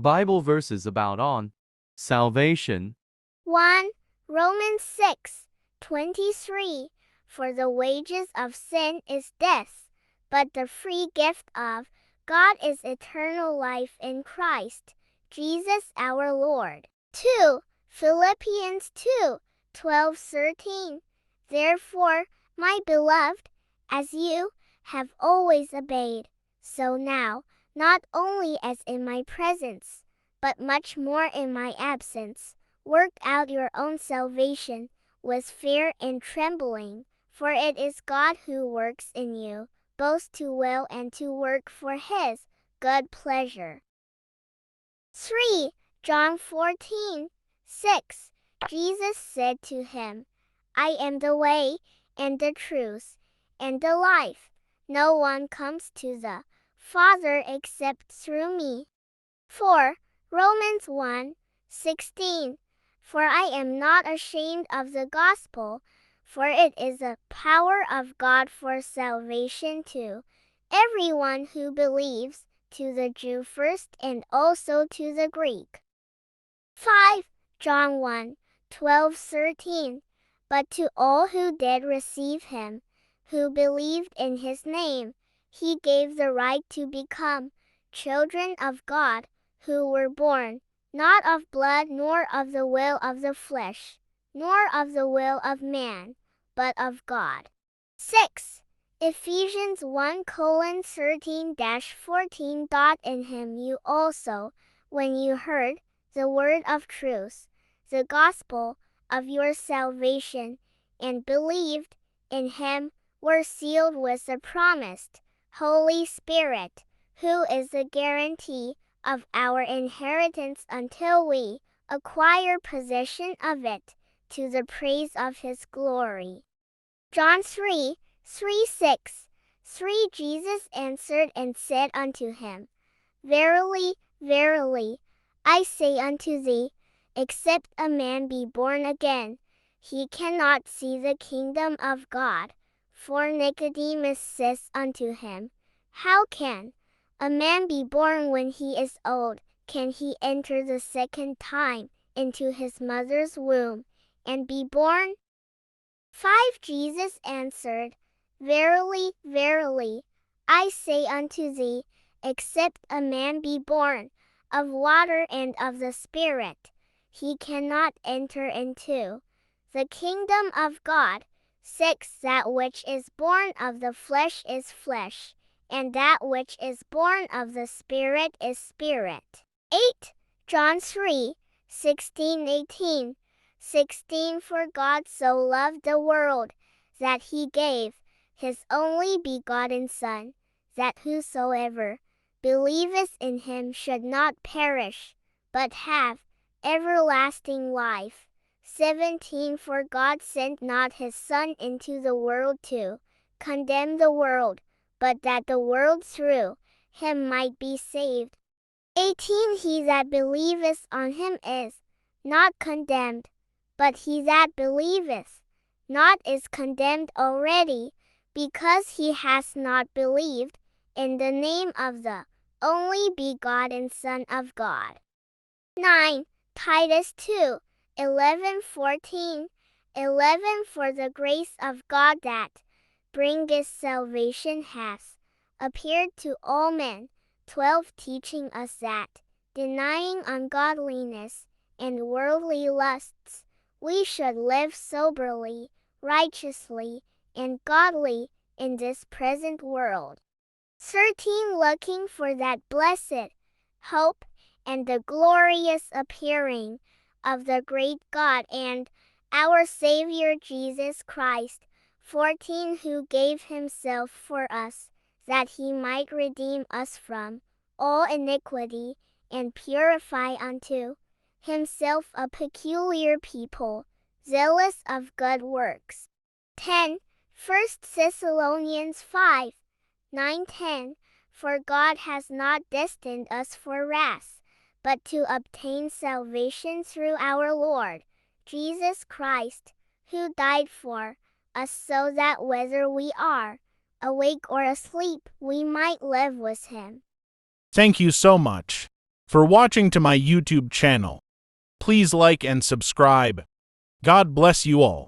Bible verses about on salvation. 1. Romans 6:23. For the wages of sin is death, but the free gift of God is eternal life in Christ Jesus our Lord. 2. Philippians 2:12-13. Therefore, my beloved, as you have always obeyed, so now, not only as in my presence, but much more in my absence, work out your own salvation with fear and trembling, for it is God who works in you, both to will and to work for his good pleasure. 3. John 14:6. Jesus said to him, I am the way, and the truth, and the life. No one comes to the Father except through me. 4. Romans 1:16. For I am not ashamed of the gospel, for it is a power of God for salvation to everyone who believes, to the Jew first and also to the Greek. 5. John 1:12-13. But to all who did receive him, who believed in his name, he gave the right to become children of God, who were born, not of blood, nor of the will of the flesh, nor of the will of man, but of God. 6. Ephesians 1:13-14. In him you also, when you heard the word of truth, the gospel of your salvation, and believed in him, were sealed with the promised Holy Spirit, who is the guarantee of our inheritance until we acquire possession of it, to the praise of his glory. John 3:6. Jesus answered and said unto him, Verily, verily, I say unto thee, except a man be born again, he cannot see the kingdom of God. For Nicodemus says unto him, How can a man be born when he is old? Can he enter the second time into his mother's womb, and be born? 5. Jesus answered, Verily, verily, I say unto thee, except a man be born of water and of the Spirit, he cannot enter into the kingdom of God. 6. That which is born of the flesh is flesh, and that which is born of the Spirit is spirit. 8. John 3:16-18. 16. For God so loved the world, that he gave his only begotten Son, that whosoever believeth in him should not perish, but have everlasting life. 17. For God sent not his Son into the world to condemn the world, but that the world through him might be saved. 18. He that believeth on him is not condemned, but he that believeth not is condemned already, because he has not believed in the name of the only begotten Son of God. 9. Titus 2:11-14. 11. For the grace of God that bringeth salvation hath appeared to all men. 12. Teaching us that, denying ungodliness and worldly lusts, we should live soberly, righteously, and godly in this present world. 13. Looking for that blessed hope and the glorious appearing of the great God and our Savior Jesus Christ. 14. Who gave himself for us, that he might redeem us from all iniquity, and purify unto himself a peculiar people, zealous of good works. 10. 1 Thessalonians 5:9-10. For God has not destined us for wrath, but to obtain salvation through our Lord Jesus Christ, who died for us, so that whether we are awake or asleep, we might live with him. Thank you so much. for watching to my YouTube channel. Please like and subscribe. God bless you all.